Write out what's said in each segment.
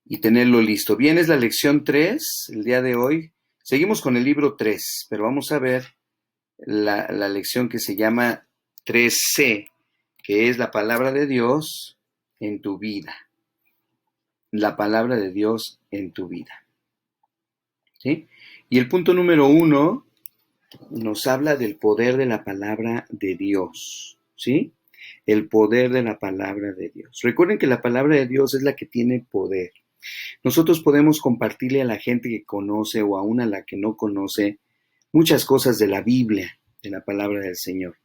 y tenerlo listo. Bien, es la lección 3 el día de hoy. Seguimos con el libro 3, pero vamos a ver la lección que se llama 3C, que es la palabra de Dios en tu vida. La palabra de Dios en tu vida. ¿Sí? Y el punto número 1 nos habla del poder de la palabra de Dios. ¿Sí? El poder de la palabra de Dios. Recuerden que la palabra de Dios es la que tiene poder. Nosotros podemos compartirle a la gente que conoce o aún a la que no conoce muchas cosas de la Biblia, de la palabra del Señor.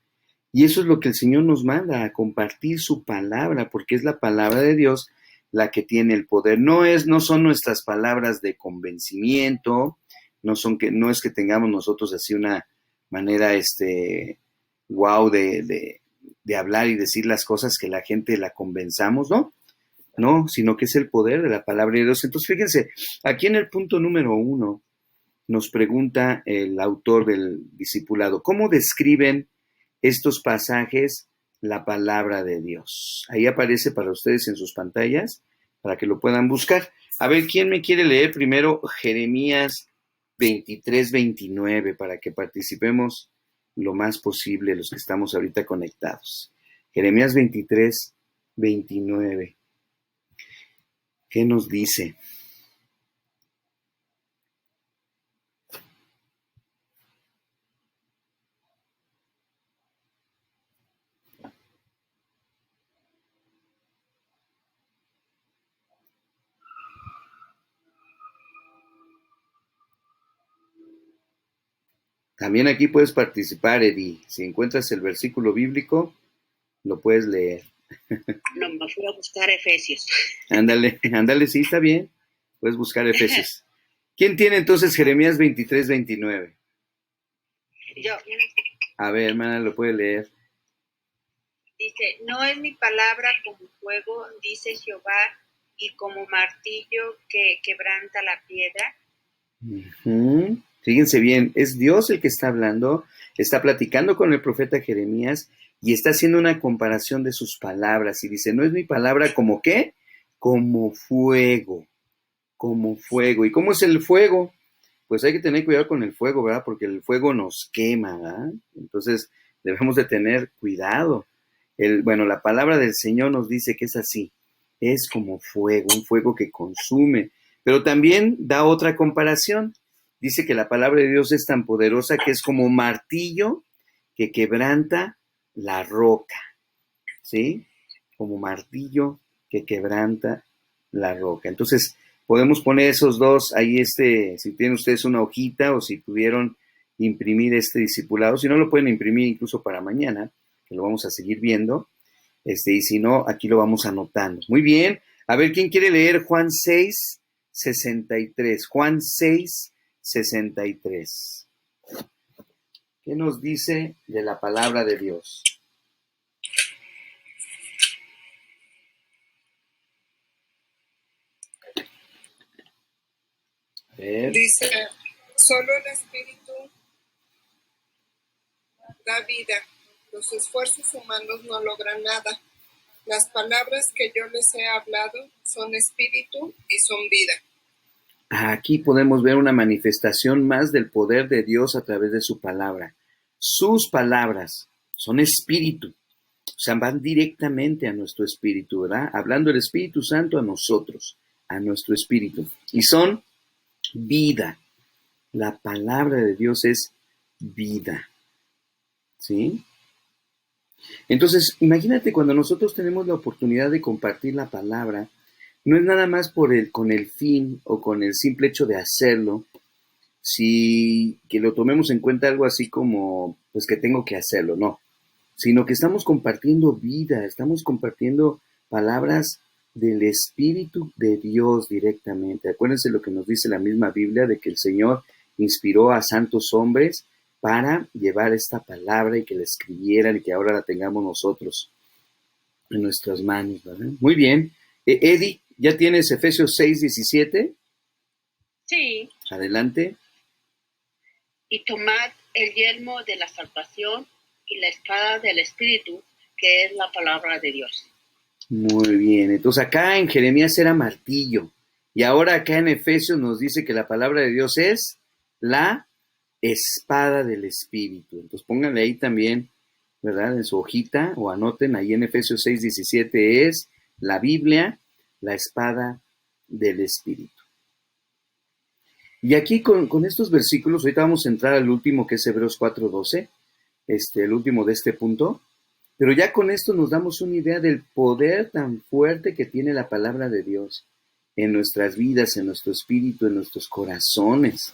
Y eso es lo que el Señor nos manda, a compartir su palabra, porque es la palabra de Dios la que tiene el poder. No son nuestras palabras de convencimiento, no es que tengamos nosotros así una manera wow de hablar y decir las cosas que la gente la convenzamos, ¿no? No, sino que es el poder de la palabra de Dios. Entonces, fíjense, aquí en el punto número 1 nos pregunta el autor del discipulado, ¿cómo describen estos pasajes la palabra de Dios? Ahí aparece para ustedes en sus pantallas, para que lo puedan buscar. A ver, ¿quién me quiere leer primero Jeremías 23-29 para que participemos lo más posible los que estamos ahorita conectados? Jeremías 23-29. ¿Qué nos dice? También aquí puedes participar, Eddie. Si encuentras el versículo bíblico, lo puedes leer. No, me fui a buscar Efesios. Ándale, ándale, sí, está bien. Puedes buscar Efesios. ¿Quién tiene entonces Jeremías 23-29? Yo. A ver, hermana, lo puede leer. Dice, no es mi palabra como fuego, dice Jehová, y como martillo que quebranta la piedra. Uh-huh. Fíjense bien, es Dios el que está hablando, está platicando con el profeta Jeremías y está haciendo una comparación de sus palabras y dice, no es mi palabra como qué, como fuego, como fuego. ¿Y cómo es el fuego? Pues hay que tener cuidado con el fuego, ¿verdad? Porque el fuego nos quema, ¿verdad? Entonces debemos de tener cuidado. Bueno, la palabra del Señor nos dice que es así, es como fuego, un fuego que consume, pero también da otra comparación. Dice que la palabra de Dios es tan poderosa que es como martillo que quebranta la roca, ¿sí? Como martillo que quebranta la roca. Entonces, podemos poner esos dos ahí, si tienen ustedes una hojita o si pudieron imprimir este discipulado, si no lo pueden imprimir incluso para mañana, que lo vamos a seguir viendo, y si no, aquí lo vamos anotando. Muy bien, a ver, ¿quién quiere leer Juan 6:63? Juan 6:63. ¿Qué nos dice de la palabra de Dios? Dice, solo el Espíritu da vida. Los esfuerzos humanos no logran nada. Las palabras que yo les he hablado son espíritu y son vida. Aquí podemos ver una manifestación más del poder de Dios a través de su palabra. Sus palabras son espíritu, o sea, van directamente a nuestro espíritu, ¿verdad? Hablando el Espíritu Santo a nosotros, a nuestro espíritu. Y son vida. La palabra de Dios es vida, ¿sí? Entonces, imagínate cuando nosotros tenemos la oportunidad de compartir la palabra, no es nada más con el fin o con el simple hecho de hacerlo, si que lo tomemos en cuenta algo así como, pues que tengo que hacerlo, no, sino que estamos compartiendo vida, estamos compartiendo palabras del Espíritu de Dios directamente. Acuérdense lo que nos dice la misma Biblia de que el Señor inspiró a santos hombres para llevar esta palabra y que la escribieran y que ahora la tengamos nosotros en nuestras manos, ¿verdad? Muy bien. Eddie, ¿ya tienes Efesios 6:17? Sí. Adelante. Y tomad el yelmo de la salvación y la espada del Espíritu, que es la palabra de Dios. Muy bien. Entonces acá en Jeremías era martillo Y ahora acá en Efesios nos dice que la palabra de Dios es la espada del Espíritu. Entonces pónganle ahí también, ¿verdad? En su hojita o anoten ahí en Efesios 6:17 es la Biblia, la espada del Espíritu. Y aquí con estos versículos, ahorita vamos a entrar al último que es Hebreos 4:12, el último de este punto, pero ya con esto nos damos una idea del poder tan fuerte que tiene la palabra de Dios en nuestras vidas, en nuestro espíritu, en nuestros corazones,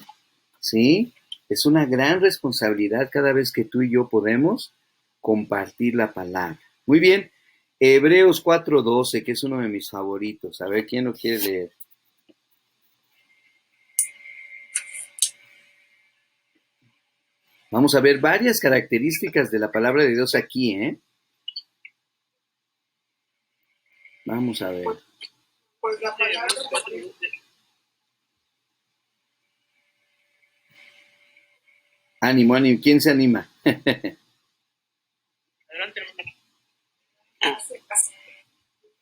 ¿sí? Es una gran responsabilidad cada vez que tú y yo podemos compartir la palabra. Muy bien, Hebreos 4:12, que es uno de mis favoritos. A ver, ¿quién lo quiere leer? Vamos a ver varias características de la palabra de Dios aquí, ¿eh? Vamos a ver. Pues la palabra de Dios. Ánimo, ánimo. ¿Quién se anima? Adelante.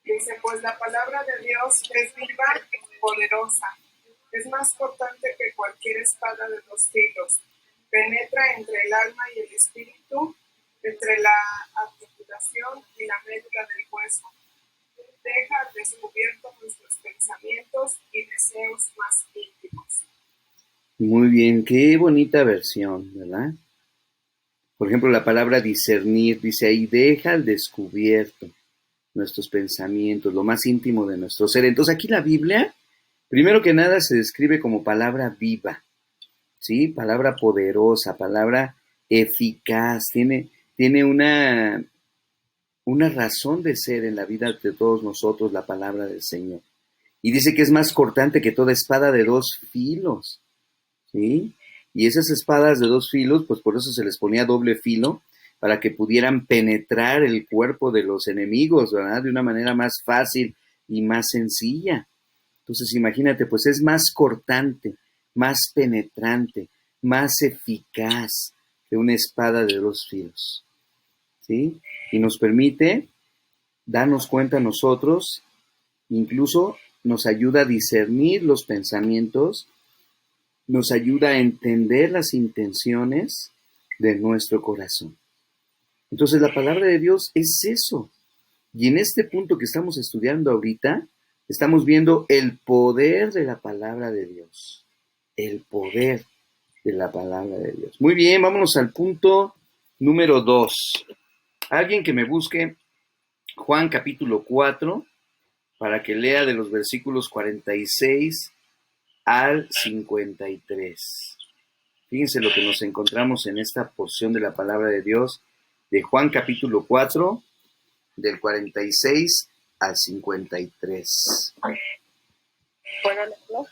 Dice, pues la palabra de Dios es viva y poderosa. Es más cortante que cualquier espada de 2 filos. Penetra entre el alma y el espíritu, entre la articulación y la médula del hueso. Deja al descubierto nuestros pensamientos y deseos más íntimos. Muy bien, qué bonita versión, ¿verdad? Por ejemplo, la palabra discernir, dice ahí, deja al descubierto nuestros pensamientos, lo más íntimo de nuestro ser. Entonces aquí la Biblia, primero que nada, se describe como palabra viva, ¿sí? Palabra poderosa, palabra eficaz, tiene una razón de ser en la vida de todos nosotros la palabra del Señor. Y dice que es más cortante que toda espada de 2 filos, ¿sí? Y esas espadas de 2 filos, pues por eso se les ponía doble filo, para que pudieran penetrar el cuerpo de los enemigos, ¿verdad? De una manera más fácil y más sencilla. Entonces imagínate, pues es más cortante, más penetrante, más eficaz que una espada de 2 filos, ¿sí? Y nos permite darnos cuenta nosotros, incluso nos ayuda a discernir los pensamientos, nos ayuda a entender las intenciones de nuestro corazón. Entonces la palabra de Dios es eso. Y en este punto que estamos estudiando ahorita, estamos viendo el poder de la palabra de Dios. El poder de la palabra de Dios. Muy bien, vámonos al punto número 2. Alguien que me busque Juan capítulo 4 para que lea de los versículos 46 al 53. Fíjense lo que nos encontramos en esta porción de la palabra de Dios de Juan capítulo 4, del 46 al 53. ¿Puedo leerlo?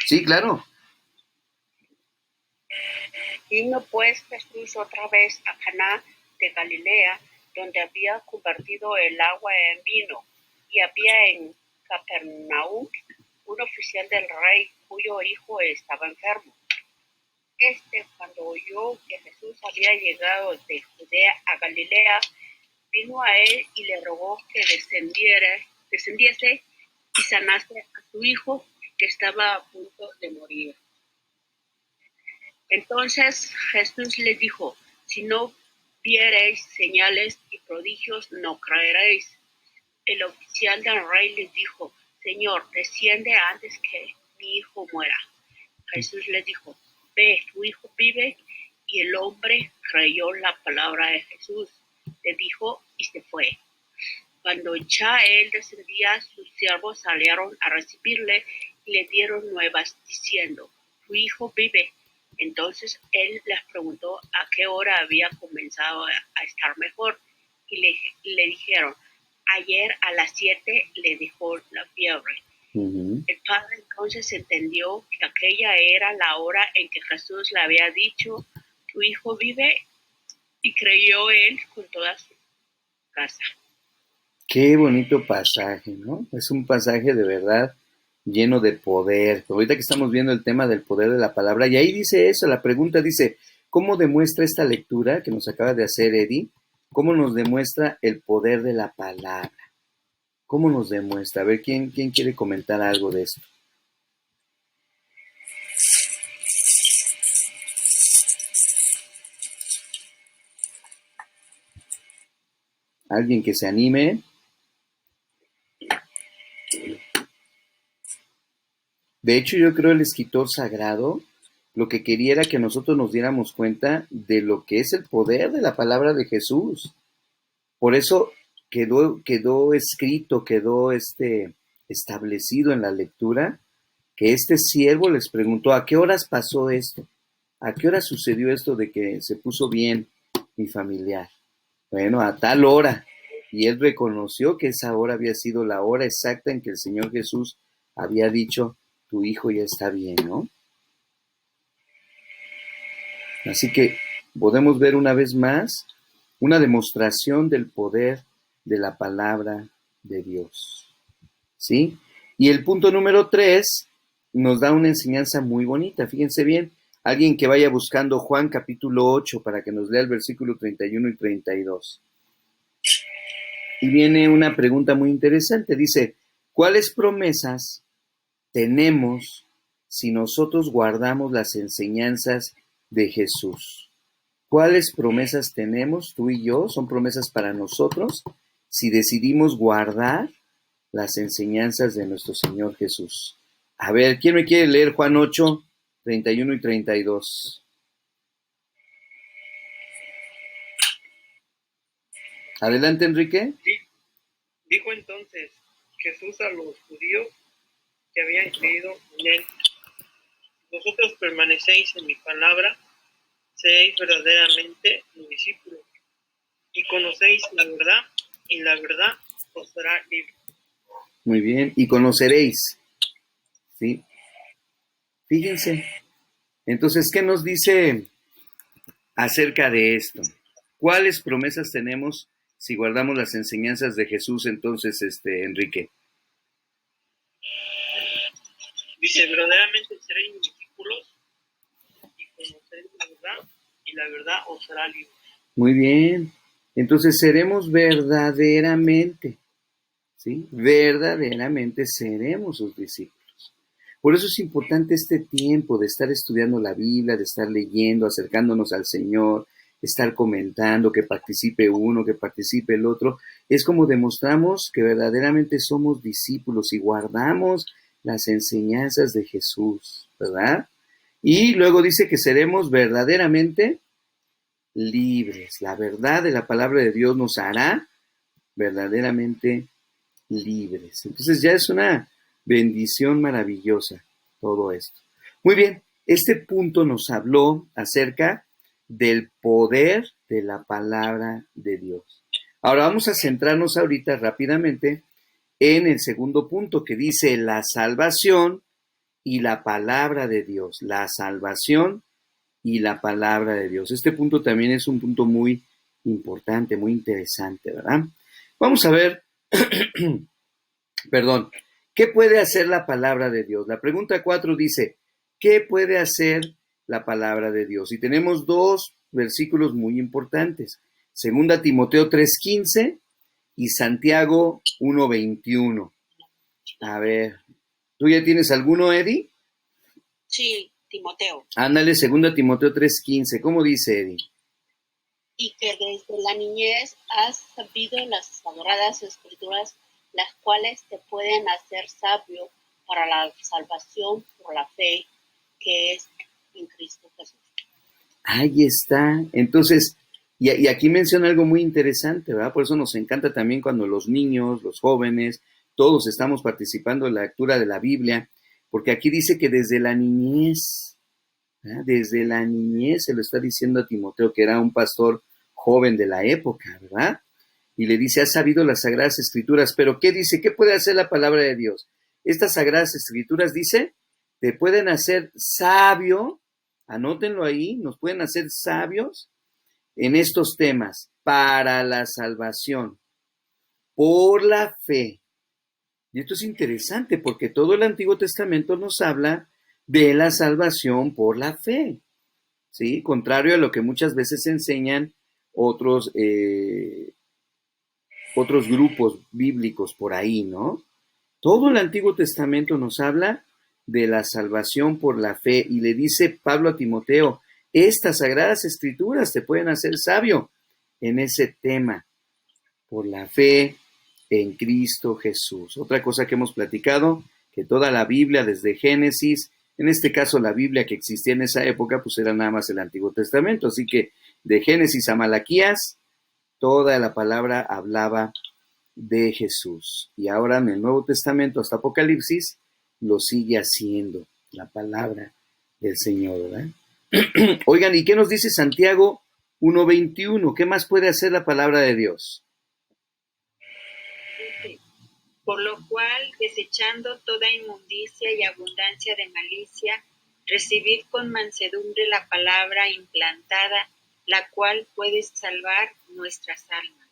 Sí, claro. Vino pues Jesús otra vez a Caná de Galilea, donde había convertido el agua en vino. Y había en Capernaum un oficial del rey cuyo hijo estaba enfermo. Cuando oyó que Jesús había llegado de Judea a Galilea, vino a él y le rogó que descendiese y sanase a su hijo, que estaba a punto de morir. Entonces Jesús les dijo, si no viereis señales y prodigios, no creeréis. El oficial del rey les dijo, Señor, desciende antes que mi hijo muera. Jesús les dijo, ve, tu hijo vive. Y el hombre creyó la palabra de Jesús, le dijo y se fue. Cuando ya él descendía, sus siervos salieron a recibirle y le dieron nuevas diciendo, tu hijo vive. Entonces él les preguntó a qué hora había comenzado a estar mejor y le dijeron, ayer a las 7 le dejó la fiebre. Uh-huh. El padre entonces entendió que aquella era la hora en que Jesús le había dicho, tu hijo vive, y creyó él con toda su casa. Qué bonito pasaje, ¿no? Es un pasaje de verdad lleno de poder. Ahorita que estamos viendo el tema del poder de la palabra, y ahí dice eso, la pregunta dice, ¿cómo demuestra esta lectura que nos acaba de hacer Eddie? ¿Cómo nos demuestra el poder de la palabra? ¿Cómo nos demuestra? A ver, ¿quién quiere comentar algo de esto? ¿Alguien que se anime? De hecho, yo creo el escritor sagrado lo que quería era que nosotros nos diéramos cuenta de lo que es el poder de la palabra de Jesús. Por eso quedó escrito, quedó establecido en la lectura, que este siervo les preguntó, ¿a qué horas pasó esto? ¿A qué hora sucedió esto de que se puso bien mi familiar? Bueno, a tal hora. Y él reconoció que esa hora había sido la hora exacta en que el Señor Jesús había dicho, tu hijo ya está bien, ¿no? Así que podemos ver una vez más una demostración del poder de la palabra de Dios. ¿Sí? Y el punto número 3 nos da una enseñanza muy bonita. Fíjense bien, alguien que vaya buscando Juan capítulo 8 para que nos lea el versículo 31 y 32. Y viene una pregunta muy interesante. Dice, ¿cuáles promesas tenemos si nosotros guardamos las enseñanzas de Jesús? ¿Cuáles promesas tenemos tú y yo? Son promesas para nosotros si decidimos guardar las enseñanzas de nuestro Señor Jesús. A ver, ¿quién me quiere leer Juan 8, 31 y 32? Adelante, Enrique. Dijo entonces Jesús a los judíos que habían creído en él, vosotros permanecéis en mi palabra, seréis verdaderamente mis discípulos, y conocéis la verdad, y la verdad os hará libre. Muy bien, y conoceréis. ¿Sí? Fíjense. Entonces, ¿qué nos dice acerca de esto? ¿Cuáles promesas tenemos si guardamos las enseñanzas de Jesús entonces, Enrique? Dice, verdaderamente seréis mis discípulos, y conoceréis la verdad, y la verdad os hará libre. Muy bien. Entonces seremos verdaderamente, ¿sí? Verdaderamente seremos sus discípulos. Por eso es importante este tiempo de estar estudiando la Biblia, de estar leyendo, acercándonos al Señor, estar comentando, que participe uno, que participe el otro. Es como demostramos que verdaderamente somos discípulos y guardamos las enseñanzas de Jesús, ¿verdad? Y luego dice que seremos verdaderamente libres. La verdad de la palabra de Dios nos hará verdaderamente libres. Entonces ya es una bendición maravillosa todo esto. Muy bien, este punto nos habló acerca del poder de la palabra de Dios. Ahora vamos a centrarnos ahorita rápidamente en el segundo punto que dice la salvación y la palabra de Dios. La salvación y la palabra de Dios. Este punto también es un punto muy importante, muy interesante, ¿verdad? Vamos a ver, perdón, ¿qué puede hacer la palabra de Dios? La pregunta 4 dice, ¿qué puede hacer la palabra de Dios? Y tenemos dos versículos muy importantes, 2 Timoteo 3:15 y Santiago 1:21. A ver, ¿tú ya tienes alguno, Eddie? Sí, Timoteo. Ándale, 2 Timoteo 3:15. ¿Cómo dice, Eddie? Y que desde la niñez has sabido las sagradas escrituras, las cuales te pueden hacer sabio para la salvación por la fe que es en Cristo Jesús. Ahí está. Entonces, y aquí menciona algo muy interesante, ¿verdad? Por eso nos encanta también cuando los niños, los jóvenes, todos estamos participando en la lectura de la Biblia, porque aquí dice que desde la niñez, ¿verdad? Desde la niñez se lo está diciendo a Timoteo, que era un pastor joven de la época, ¿verdad? Y le dice, has sabido las Sagradas Escrituras, pero ¿qué dice? ¿Qué puede hacer la palabra de Dios? Estas Sagradas Escrituras, dice, te pueden hacer sabio, anótenlo ahí, nos pueden hacer sabios en estos temas, para la salvación, por la fe. Y esto es interesante porque todo el Antiguo Testamento nos habla de la salvación por la fe, ¿sí? Contrario a lo que muchas veces enseñan otros grupos bíblicos por ahí, ¿no? Todo el Antiguo Testamento nos habla de la salvación por la fe y le dice Pablo a Timoteo, estas sagradas escrituras te pueden hacer sabio en ese tema. por la fe en Cristo Jesús. Otra cosa que hemos platicado, que toda la Biblia, desde Génesis, en este caso la Biblia que existía en esa época, pues era nada más el Antiguo Testamento, así que de Génesis a Malaquías, toda la palabra hablaba de Jesús. Y ahora en el Nuevo Testamento hasta Apocalipsis, lo sigue haciendo la palabra del Señor, ¿verdad? Oigan, ¿y qué nos dice Santiago 1:21? ¿Qué más puede hacer la palabra de Dios? Dice, por lo cual, desechando toda inmundicia y abundancia de malicia, recibid con mansedumbre la palabra implantada, la cual puede salvar nuestras almas.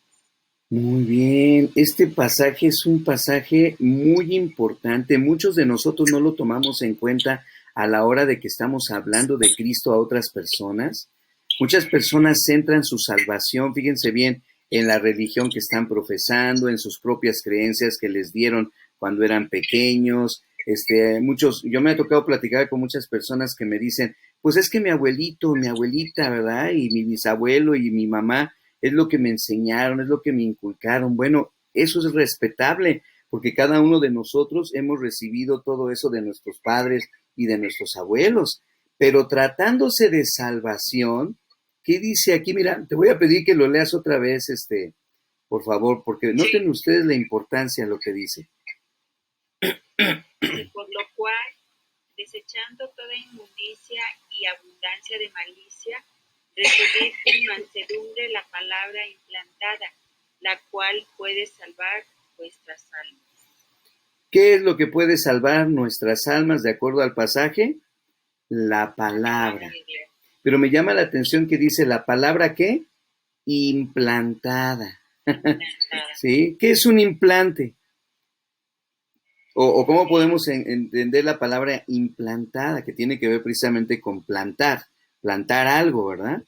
Muy bien, este pasaje es un pasaje muy importante. Muchos de nosotros no lo tomamos en cuenta a la hora de que estamos hablando de Cristo a otras personas. Muchas personas centran su salvación, fíjense bien, en la religión que están profesando, en sus propias creencias que les dieron cuando eran pequeños. Yo me he tocado platicar con muchas personas que me dicen, pues es que mi abuelito, mi abuelita, ¿verdad? Y mi bisabuelo y mi mamá es lo que me enseñaron, es lo que me inculcaron. Bueno, eso es respetable, porque cada uno de nosotros hemos recibido todo eso de nuestros padres y de nuestros abuelos. Pero tratándose de salvación, ¿qué dice aquí? Mira, te voy a pedir que lo leas otra vez, por favor, porque noten ustedes la importancia de lo que dice. Por lo cual, desechando toda inmundicia y abundancia de malicia, recibid con mansedumbre la palabra implantada, la cual puede salvar vuestras almas. ¿Qué es lo que puede salvar nuestras almas de acuerdo al pasaje? La palabra. Pero me llama la atención que dice la palabra ¿qué? Implantada. ¿Sí? ¿Qué es un implante? O cómo podemos entender la palabra implantada, que tiene que ver precisamente con plantar algo, ¿verdad?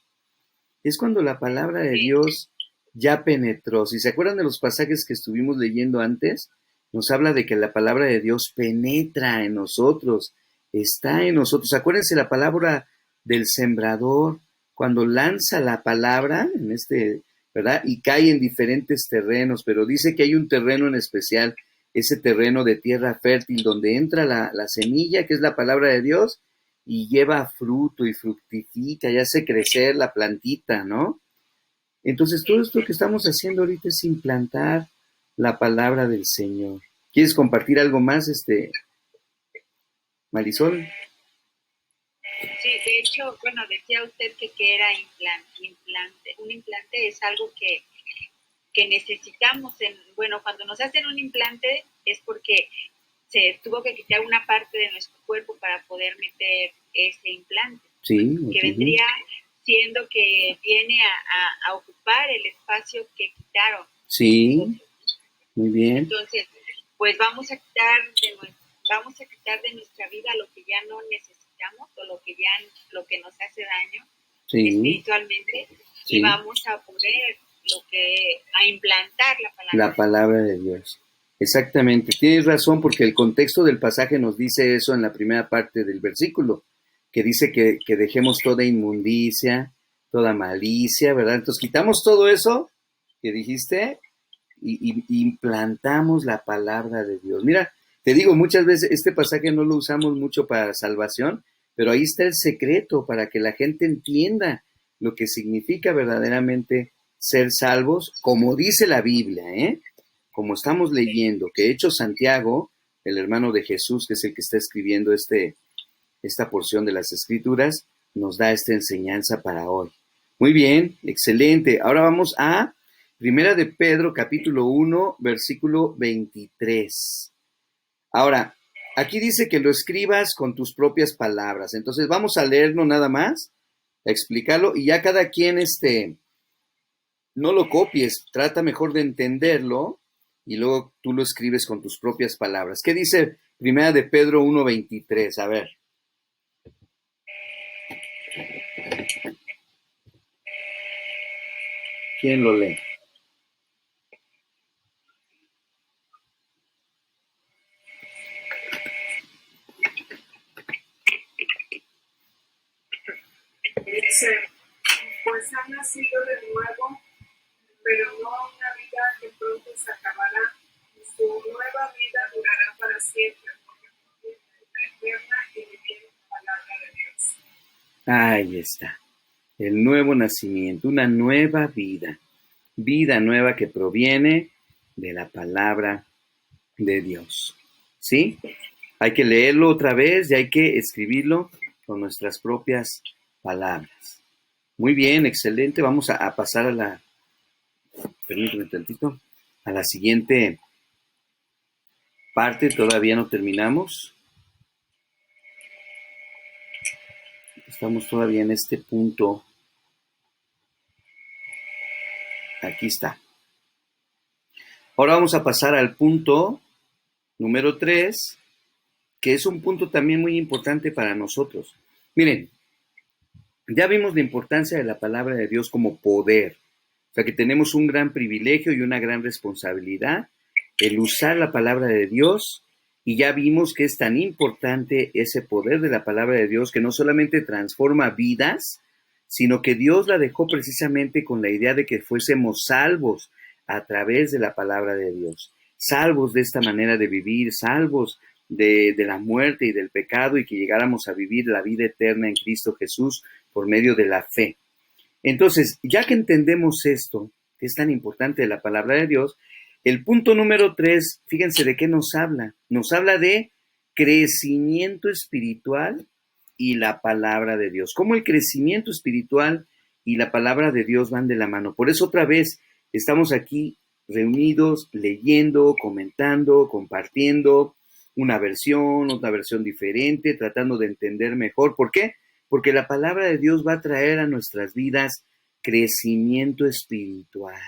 Es cuando la palabra de Dios ya penetró. Si se acuerdan de los pasajes que estuvimos leyendo antes, nos habla de que la palabra de Dios penetra en nosotros, está en nosotros. Acuérdense la palabra del sembrador, cuando lanza la palabra ¿verdad? Y cae en diferentes terrenos, pero dice que hay un terreno en especial, ese terreno de tierra fértil, donde entra la semilla, que es la palabra de Dios, y lleva fruto y fructifica y hace crecer la plantita, ¿no? Entonces, todo esto que estamos haciendo ahorita es implantar la palabra del Señor. ¿Quieres compartir algo más, Marisol? Sí, de hecho, bueno, decía usted que era implante. Un implante es algo que necesitamos. Cuando nos hacen un implante es porque se tuvo que quitar una parte de nuestro cuerpo para poder meter ese implante. Sí. Que vendría siendo que viene a ocupar el espacio que quitaron. Sí, muy bien. Entonces, pues vamos a quitar de nuestra vida lo que ya no necesitamos o lo que nos hace daño espiritualmente, y vamos a poner a implantar la palabra. La palabra de Dios. Exactamente, tienes razón, porque el contexto del pasaje nos dice eso en la primera parte del versículo, que dice que dejemos toda inmundicia, toda malicia, ¿verdad? Entonces quitamos todo eso que dijiste y implantamos la palabra de Dios. Mira, te digo, muchas veces este pasaje no lo usamos mucho para salvación, pero ahí está el secreto para que la gente entienda lo que significa verdaderamente ser salvos, como dice la Biblia, como estamos leyendo, que de hecho Santiago, el hermano de Jesús, que es el que está escribiendo esta porción de las Escrituras, nos da esta enseñanza para hoy. Muy bien, excelente. Ahora vamos a Primera de Pedro, capítulo 1, versículo 23. Ahora, aquí dice que lo escribas con tus propias palabras. Entonces vamos a leerlo nada más, a explicarlo, y ya cada quien no lo copies, trata mejor de entenderlo y luego tú lo escribes con tus propias palabras. ¿Qué dice Primera de Pedro 1:23? A ver. ¿Quién lo lee? Dice, pues han nacido de nuevo, pero no una vida vida que pronto se acabará, y su nueva vida durará para siempre, porque contiene la eterna y viviente palabra de Dios. Ahí está. El nuevo nacimiento, una nueva vida. Vida nueva que proviene de la palabra de Dios. ¿Sí? Hay que leerlo otra vez y hay que escribirlo con nuestras propias palabras. Muy bien, excelente. Vamos a pasar a la, permíteme tantito, a la siguiente parte. Todavía no terminamos. Estamos todavía en este punto. Aquí está. Ahora vamos a pasar al punto número 3, que es un punto también muy importante para nosotros. Miren, ya vimos la importancia de la palabra de Dios como poder. O sea que tenemos un gran privilegio y una gran responsabilidad el usar la palabra de Dios, y ya vimos que es tan importante ese poder de la palabra de Dios que no solamente transforma vidas, sino que Dios la dejó precisamente con la idea de que fuésemos salvos a través de la palabra de Dios. Salvos de esta manera de vivir, salvos de la muerte y del pecado, y que llegáramos a vivir la vida eterna en Cristo Jesús por medio de la fe. Entonces, ya que entendemos esto, que es tan importante de la palabra de Dios, el punto número 3, fíjense de qué nos habla. Nos habla de crecimiento espiritual y la palabra de Dios. Cómo el crecimiento espiritual y la palabra de Dios van de la mano. Por eso otra vez estamos aquí reunidos, leyendo, comentando, compartiendo una versión, otra versión diferente, tratando de entender mejor. ¿Por qué? Porque la palabra de Dios va a traer a nuestras vidas crecimiento espiritual.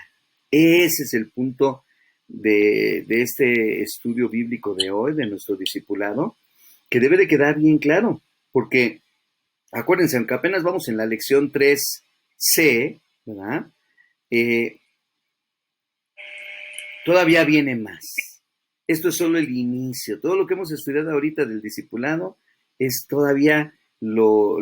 Ese es el punto de este estudio bíblico de hoy, de nuestro discipulado, que debe de quedar bien claro, porque acuérdense, aunque apenas vamos en la lección 3C, ¿verdad? Todavía viene más. Esto es solo el inicio. Todo lo que hemos estudiado ahorita del discipulado es todavía lo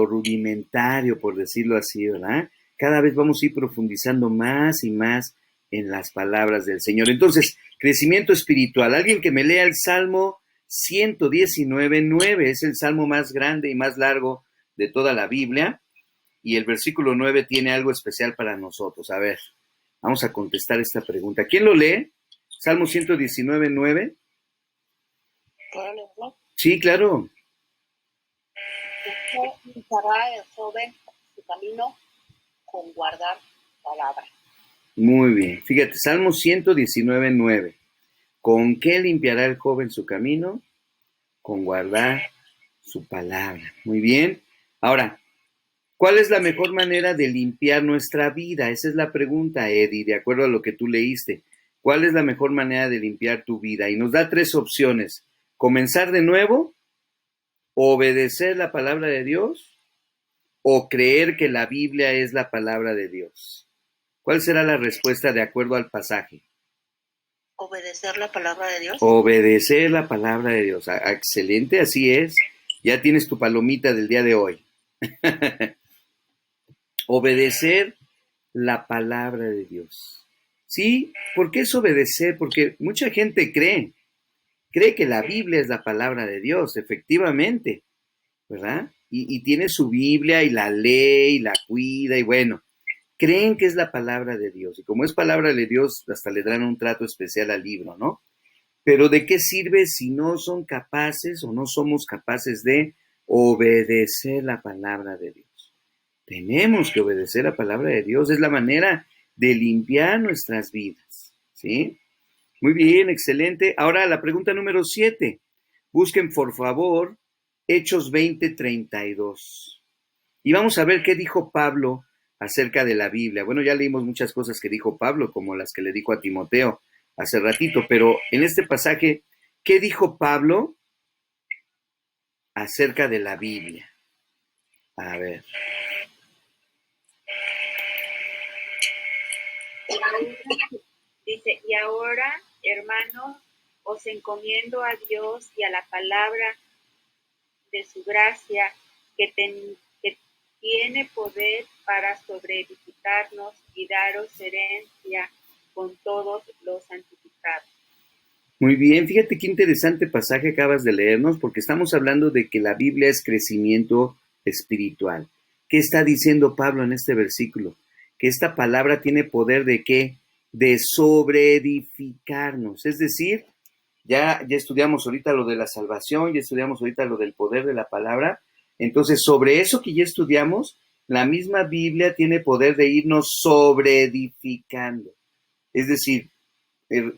rudimentario, por decirlo así, ¿verdad? Cada vez vamos a ir profundizando más y más en las palabras del Señor. Entonces, crecimiento espiritual. Alguien que me lea el Salmo 119:9, es el salmo más grande y más largo de toda la Biblia, y el versículo 9 tiene algo especial para nosotros. A ver, vamos a contestar esta pregunta. ¿Quién lo lee? Salmo 119:9. ¿Puedo leerlo? Sí, claro. ¿Qué iniciará el joven su camino con guardar palabra? Muy bien. Fíjate, Salmo 119:9. ¿Con qué limpiará el joven su camino? Con guardar su palabra. Muy bien. Ahora, ¿cuál es la mejor manera de limpiar nuestra vida? Esa es la pregunta, Eddie, de acuerdo a lo que tú leíste. ¿Cuál es la mejor manera de limpiar tu vida? Y nos da 3 opciones. Comenzar de nuevo, obedecer la palabra de Dios, o creer que la Biblia es la palabra de Dios. ¿Cuál será la respuesta de acuerdo al pasaje? Obedecer la palabra de Dios. Obedecer la palabra de Dios. Excelente, así es. Ya tienes tu palomita del día de hoy. Obedecer la palabra de Dios. ¿Sí? ¿Por qué es obedecer? Porque mucha gente cree que la Biblia es la palabra de Dios, efectivamente, ¿verdad? Y tiene su Biblia y la lee y la cuida y bueno, creen que es la palabra de Dios. Y como es palabra de Dios, hasta le dan un trato especial al libro, ¿no? Pero ¿de qué sirve si no son capaces o no somos capaces de obedecer la palabra de Dios? Tenemos que obedecer la palabra de Dios, es la manera de limpiar nuestras vidas, ¿sí? Muy bien, excelente. Ahora la pregunta número 7. Busquen, por favor, Hechos 20:32. Y vamos a ver qué dijo Pablo acerca de la Biblia. Bueno, ya leímos muchas cosas que dijo Pablo, como las que le dijo a Timoteo hace ratito, pero en este pasaje, ¿qué dijo Pablo acerca de la Biblia? A ver. Dice, y ahora, hermanos, os encomiendo a Dios y a la palabra de su gracia, que tiene poder para sobreedificarnos y daros herencia con todos los santificados. Muy bien, fíjate qué interesante pasaje acabas de leernos, porque estamos hablando de que la Biblia es crecimiento espiritual. ¿Qué está diciendo Pablo en este versículo? Que esta palabra tiene poder ¿de qué? De sobreedificarnos. Es decir, ya estudiamos ahorita lo de la salvación, ya estudiamos ahorita lo del poder de la palabra. Entonces, sobre eso que ya estudiamos, la misma Biblia tiene poder de irnos sobreedificando. Es decir,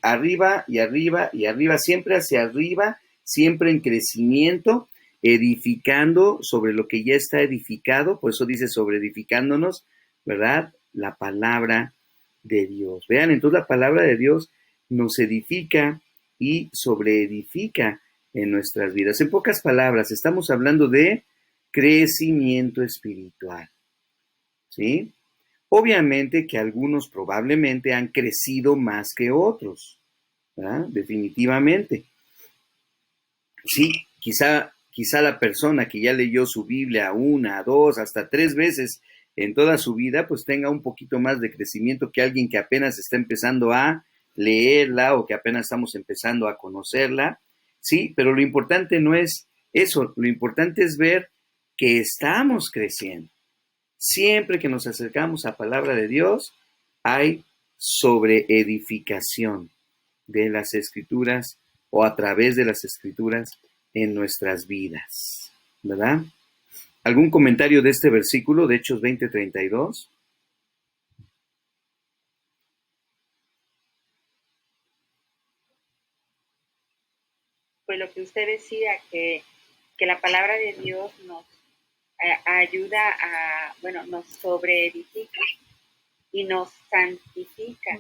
arriba y arriba y arriba, siempre hacia arriba, siempre en crecimiento, edificando sobre lo que ya está edificado, por eso dice sobreedificándonos, ¿verdad? La palabra de Dios. Vean, entonces la palabra de Dios nos edifica y sobreedifica en nuestras vidas. En pocas palabras, estamos hablando de crecimiento espiritual, ¿sí? Obviamente que algunos probablemente han crecido más que otros, ¿verdad? Definitivamente. Sí, quizá la persona que ya leyó su Biblia 1, 2, hasta 3 veces en toda su vida, pues tenga un poquito más de crecimiento que alguien que apenas está empezando a leerla o que apenas estamos empezando a conocerla, sí, pero lo importante no es eso, lo importante es ver que estamos creciendo. Siempre que nos acercamos a la palabra de Dios, hay sobreedificación de las Escrituras o a través de las Escrituras en nuestras vidas, ¿verdad? ¿Algún comentario de este versículo de Hechos 20:32? Pues lo que usted decía, que la palabra de Dios nos ayuda a, bueno, nos sobreedifica y nos santifica.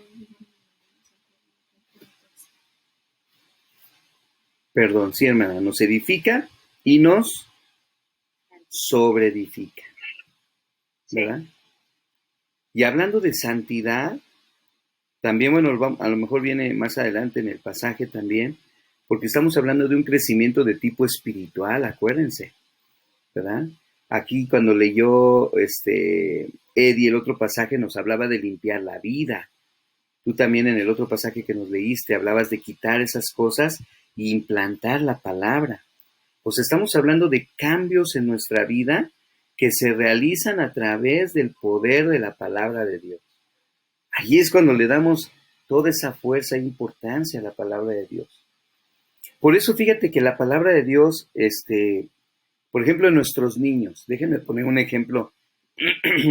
Perdón, sí, hermana, nos edifica y nos sobreedifica, ¿verdad? Sí. Y hablando de santidad, también, bueno, a lo mejor viene más adelante en el pasaje también, porque estamos hablando de un crecimiento de tipo espiritual, acuérdense, ¿verdad? Aquí cuando leyó Eddie el otro pasaje nos hablaba de limpiar la vida. Tú también en el otro pasaje que nos leíste hablabas de quitar esas cosas e implantar la palabra. Pues estamos hablando de cambios en nuestra vida que se realizan a través del poder de la palabra de Dios. Allí es cuando le damos toda esa fuerza e importancia a la palabra de Dios. Por eso fíjate que la palabra de Dios, por ejemplo, en nuestros niños, déjenme poner un ejemplo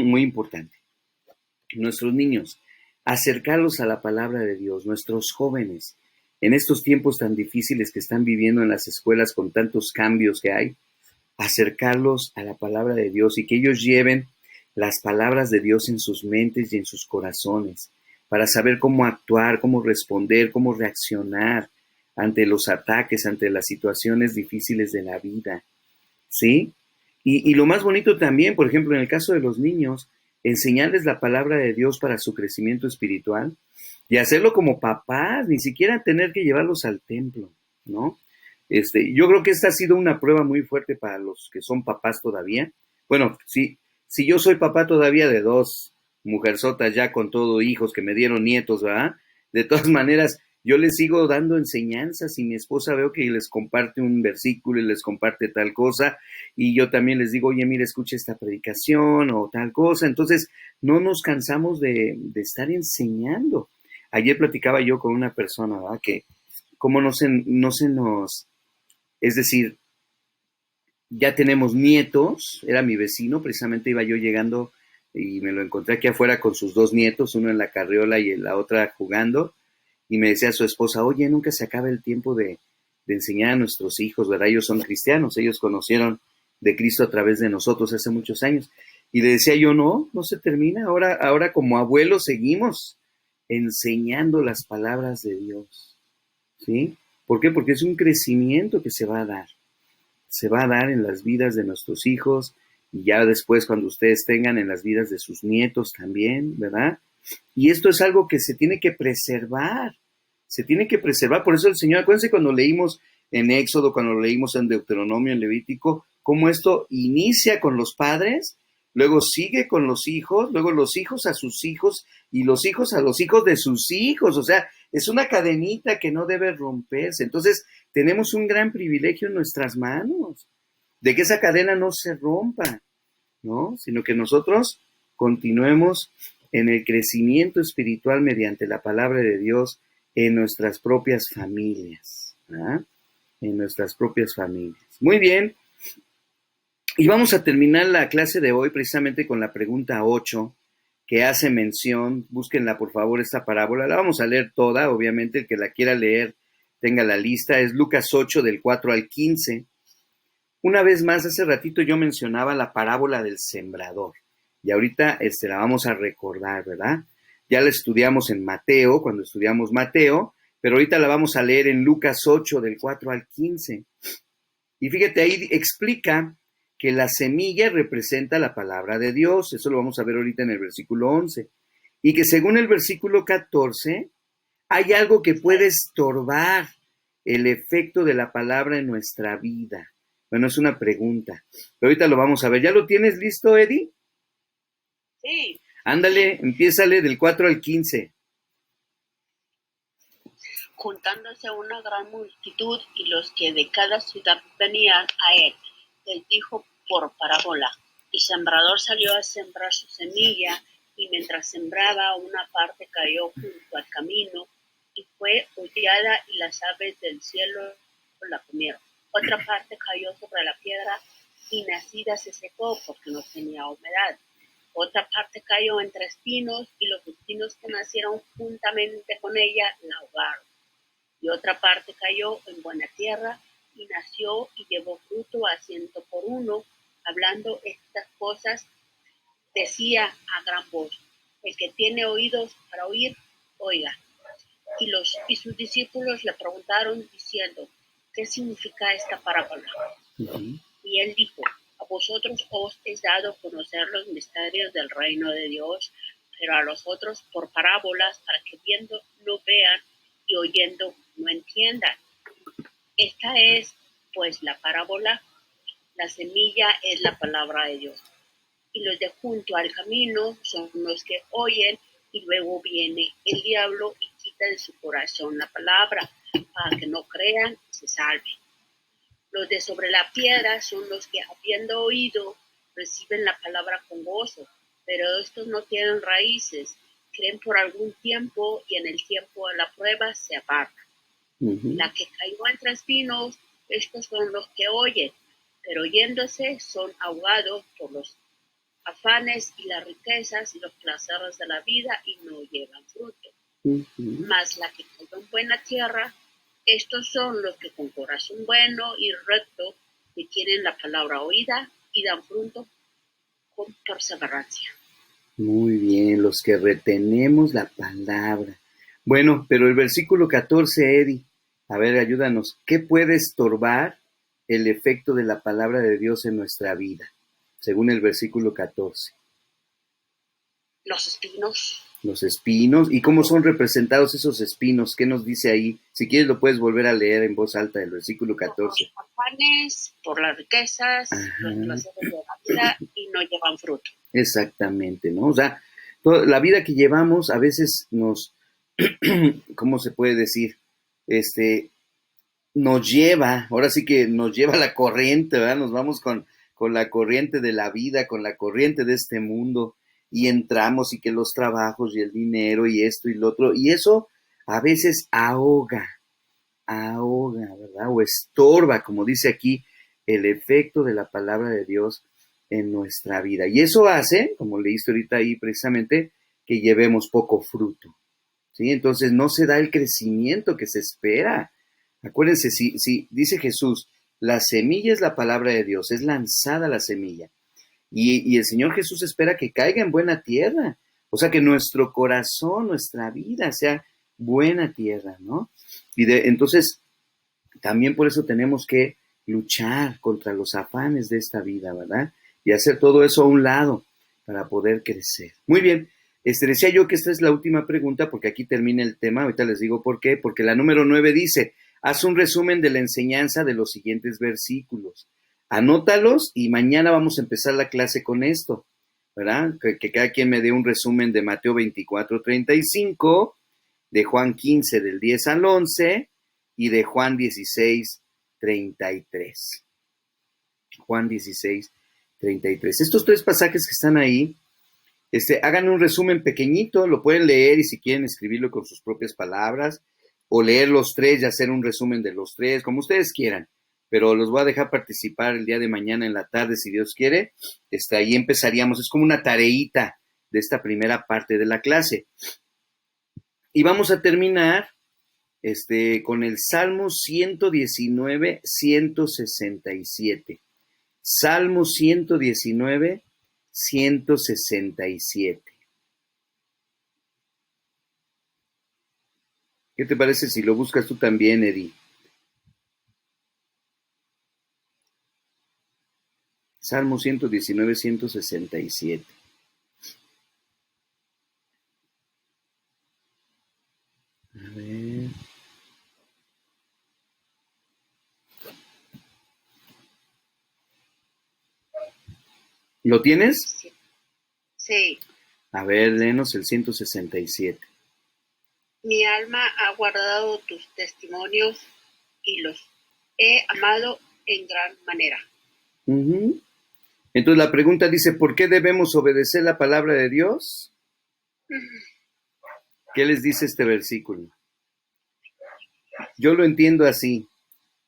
muy importante. Nuestros niños, acercarlos a la palabra de Dios, nuestros jóvenes, en estos tiempos tan difíciles que están viviendo en las escuelas con tantos cambios que hay, acercarlos a la palabra de Dios y que ellos lleven las palabras de Dios en sus mentes y en sus corazones, para saber cómo actuar, cómo responder, cómo reaccionar ante los ataques, ante las situaciones difíciles de la vida, ¿sí? Y lo más bonito también, por ejemplo, en el caso de los niños, enseñarles la palabra de Dios para su crecimiento espiritual y hacerlo como papás, ni siquiera tener que llevarlos al templo, ¿no? Yo creo que esta ha sido una prueba muy fuerte para los que son papás todavía. Bueno, si yo soy papá todavía de 2 mujerzotas ya con todo hijos que me dieron nietos, ¿verdad? De todas maneras, yo les sigo dando enseñanzas y mi esposa veo que les comparte un versículo y les comparte tal cosa y yo también les digo, oye, mira, escucha esta predicación o tal cosa. Entonces, no nos cansamos de estar enseñando. Ayer platicaba yo con una persona, ¿verdad? Que cómo no se nos... Es decir, ya tenemos nietos, era mi vecino, precisamente iba yo llegando y me lo encontré aquí afuera con sus 2 nietos, uno en la carriola y la otra jugando, y me decía su esposa, oye, nunca se acaba el tiempo de enseñar a nuestros hijos, ¿verdad? Ellos son cristianos, ellos conocieron de Cristo a través de nosotros hace muchos años. Y le decía yo, no se termina, ahora como abuelos seguimos enseñando las palabras de Dios, ¿sí? ¿Por qué? Porque es un crecimiento que se va a dar en las vidas de nuestros hijos y ya después cuando ustedes tengan en las vidas de sus nietos también, ¿verdad? Y esto es algo que se tiene que preservar, por eso el Señor, acuérdense cuando leímos en Éxodo, cuando leímos en Deuteronomio, en Levítico, cómo esto inicia con los padres, luego sigue con los hijos, luego los hijos a sus hijos y los hijos a los hijos de sus hijos. O sea, es una cadenita que no debe romperse. Entonces, tenemos un gran privilegio en nuestras manos de que esa cadena no se rompa, ¿no? Sino que nosotros continuemos en el crecimiento espiritual mediante la palabra de Dios en nuestras propias familias, ¿verdad? En nuestras propias familias. Muy bien. Y vamos a terminar la clase de hoy precisamente con la pregunta 8, que hace mención, búsquenla por favor esta parábola, la vamos a leer toda, obviamente el que la quiera leer tenga la lista, es Lucas 8 del 4 al 15. Una vez más, hace ratito yo mencionaba la parábola del sembrador, y ahorita la vamos a recordar, ¿verdad? Ya la estudiamos en Mateo, cuando estudiamos Mateo, pero ahorita la vamos a leer en Lucas 8 del 4 al 15. Y fíjate, ahí explica que la semilla representa la palabra de Dios, eso lo vamos a ver ahorita en el versículo 11, y que según el versículo 14, hay algo que puede estorbar el efecto de la palabra en nuestra vida. Bueno, es una pregunta, pero ahorita lo vamos a ver. ¿Ya lo tienes listo, Eddie? Sí. Ándale, empiézale del 4 al 15. Juntándose una gran multitud y los que de cada ciudad venían a él, les dijo por parábola: el sembrador salió a sembrar su semilla, y mientras sembraba, una parte cayó junto al camino y fue hollada, y las aves del cielo la comieron. Otra parte cayó sobre la piedra y nacida se secó porque no tenía humedad. Otra parte cayó entre espinos, y los espinos que nacieron juntamente con ella la ahogaron. Y otra parte cayó en buena tierra y nació y llevó fruto a 100 por 1. Hablando estas cosas, decía a gran voz: el que tiene oídos para oír, oiga. Y sus discípulos le preguntaron diciendo: ¿qué significa esta parábola? Y él dijo: a vosotros os es dado conocer los misterios del reino de Dios, pero a los otros por parábolas, para que viendo no vean y oyendo no entiendan. Esta es, pues, la parábola. La semilla es la palabra de Dios. Y los de junto al camino son los que oyen, y luego viene el diablo y quita de su corazón la palabra, para que no crean y se salven. Los de sobre la piedra son los que, habiendo oído, reciben la palabra con gozo, pero estos no tienen raíces, creen por algún tiempo, y en el tiempo de la prueba se apartan. La que cayó entre espinos, estos son los que oyen, pero oyéndose son ahogados por los afanes y las riquezas y los placeres de la vida, y no llevan fruto. Mas la que cayó en buena tierra, estos son los que con corazón bueno y recto tienen la palabra oída y dan fruto con perseverancia. Muy bien, los que retenemos la palabra. Bueno, pero el versículo 14, Eddie, a ver, ayúdanos. ¿Qué puede estorbar el efecto de la palabra de Dios en nuestra vida? Según el versículo 14. Los espinos. Los espinos. ¿Y cómo son representados esos espinos? ¿Qué nos dice ahí? Si quieres lo puedes volver a leer en voz alta el versículo 14. Por los afanes, por las riquezas, los placeres de la vida, y no llevan fruto. Exactamente, ¿no? O sea, la vida que llevamos a veces nos, ¿cómo se puede decir? Nos lleva, ahora sí que nos lleva la corriente, ¿verdad? Nos vamos con la corriente de la vida, con la corriente de este mundo, y entramos, y que los trabajos y el dinero y esto y lo otro, y eso a veces ahoga, ¿verdad? O estorba, como dice aquí, el efecto de la palabra de Dios en nuestra vida. Y eso hace, como leíste ahorita ahí precisamente, que llevemos poco fruto, ¿sí? Entonces no se da el crecimiento que se espera. Acuérdense, si dice Jesús, la semilla es la palabra de Dios, es lanzada la semilla. Y el Señor Jesús espera que caiga en buena tierra. O sea, que nuestro corazón, nuestra vida sea buena tierra, ¿no? Entonces, también por eso tenemos que luchar contra los afanes de esta vida, ¿verdad? Y hacer todo eso a un lado para poder crecer. Muy bien, decía yo que esta es la última pregunta porque aquí termina el tema. Ahorita les digo por qué. Porque la número 9 dice: haz un resumen de la enseñanza de los siguientes versículos. Anótalos y mañana vamos a empezar la clase con esto. ¿verdad? Que cada quien me dé un resumen de Mateo 24:35, de Juan 15 del 10 al 11 y de Juan 16:33. Juan 16:33. Estos tres pasajes que están ahí, hagan un resumen pequeñito, lo pueden leer y si quieren escribirlo con sus propias palabras, o leer los tres y hacer un resumen de los tres, como ustedes quieran. Pero los voy a dejar participar el día de mañana en la tarde, si Dios quiere. Ahí empezaríamos, es como una tareita de esta primera parte de la clase. Y vamos a terminar con el Salmo 119, 167. Salmo 119, 167. ¿Qué te parece si lo buscas tú también, Eddie? Salmo 119, 167. A ver. ¿Lo tienes? Sí. A ver, léenos el 167. Mi alma ha guardado tus testimonios y los he amado en gran manera. Uh-huh. Entonces la pregunta dice, ¿por qué debemos obedecer la palabra de Dios? ¿Qué les dice este versículo? Yo lo entiendo así.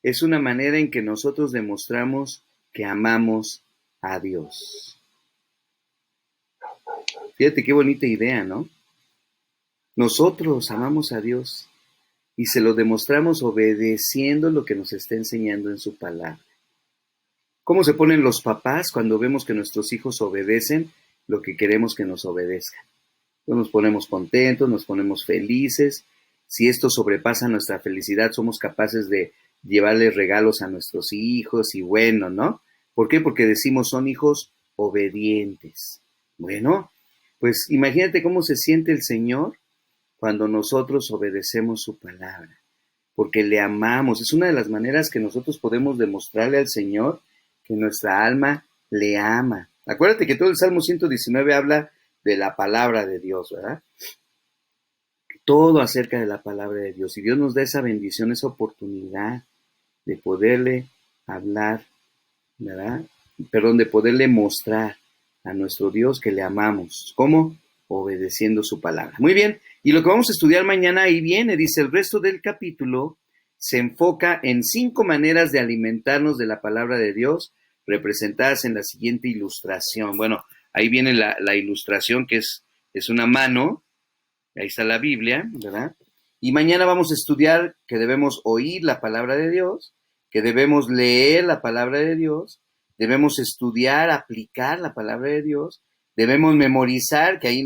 Es una manera en que nosotros demostramos que amamos a Dios. Fíjate qué bonita idea, ¿no? Nosotros amamos a Dios y se lo demostramos obedeciendo lo que nos está enseñando en su palabra. ¿Cómo se ponen los papás cuando vemos que nuestros hijos obedecen lo que queremos que nos obedezcan? Nos ponemos contentos, nos ponemos felices. Si esto sobrepasa nuestra felicidad, somos capaces de llevarles regalos a nuestros hijos y bueno, ¿no? ¿Por qué? Porque decimos son hijos obedientes. Bueno, pues imagínate cómo se siente el Señor cuando nosotros obedecemos su palabra, porque le amamos. Es una de las maneras que nosotros podemos demostrarle al Señor que nuestra alma le ama. Acuérdate que todo el Salmo 119 habla de la palabra de Dios, ¿verdad? Todo acerca de la palabra de Dios. Y Dios nos da esa bendición, esa oportunidad de poderle hablar, ¿verdad? Perdón, de poderle mostrar a nuestro Dios que le amamos. ¿Cómo? Obedeciendo su palabra. Muy bien. Y lo que vamos a estudiar mañana ahí viene, dice, el resto del capítulo se enfoca en 5 maneras de alimentarnos de la palabra de Dios, representadas en la siguiente ilustración. Bueno, ahí viene la ilustración que es una mano, ahí está la Biblia, ¿verdad? Y mañana vamos a estudiar que debemos oír la palabra de Dios, que debemos leer la palabra de Dios, debemos estudiar, aplicar la palabra de Dios, debemos memorizar, que ahí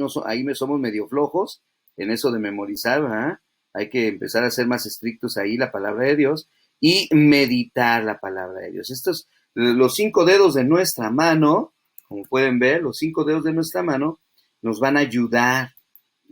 somos medio flojos en eso de memorizar, ¿verdad? Hay que empezar a ser más estrictos ahí la palabra de Dios y meditar la palabra de Dios. Estos, los 5 dedos de nuestra mano, como pueden ver, los 5 dedos de nuestra mano nos van a ayudar.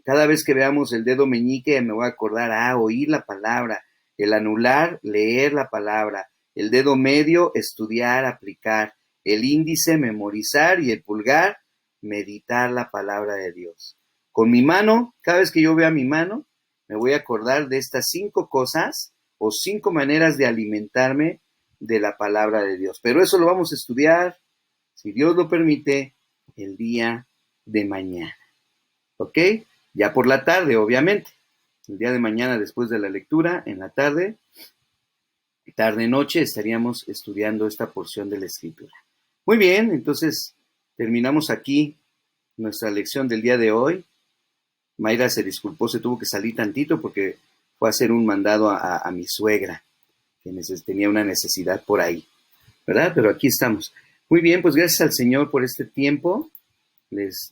Cada vez que veamos el dedo meñique me voy a acordar, oír la palabra. El anular, leer la palabra. El dedo medio, estudiar, aplicar. El índice, memorizar. Y el pulgar, meditar la palabra de Dios. Con mi mano, cada vez que yo vea mi mano, me voy a acordar de estas 5 cosas o 5 maneras de alimentarme de la palabra de Dios. Pero eso lo vamos a estudiar, si Dios lo permite, el día de mañana. ¿Ok? Ya por la tarde, obviamente. El día de mañana, después de la lectura, en la tarde, tarde-noche, estaríamos estudiando esta porción de la Escritura. Muy bien, entonces terminamos aquí nuestra lección del día de hoy. Mayra se disculpó, se tuvo que salir tantito porque fue a hacer un mandado a mi suegra, que tenía una necesidad por ahí, ¿verdad? Pero aquí estamos. Muy bien, pues gracias al Señor por este tiempo. Les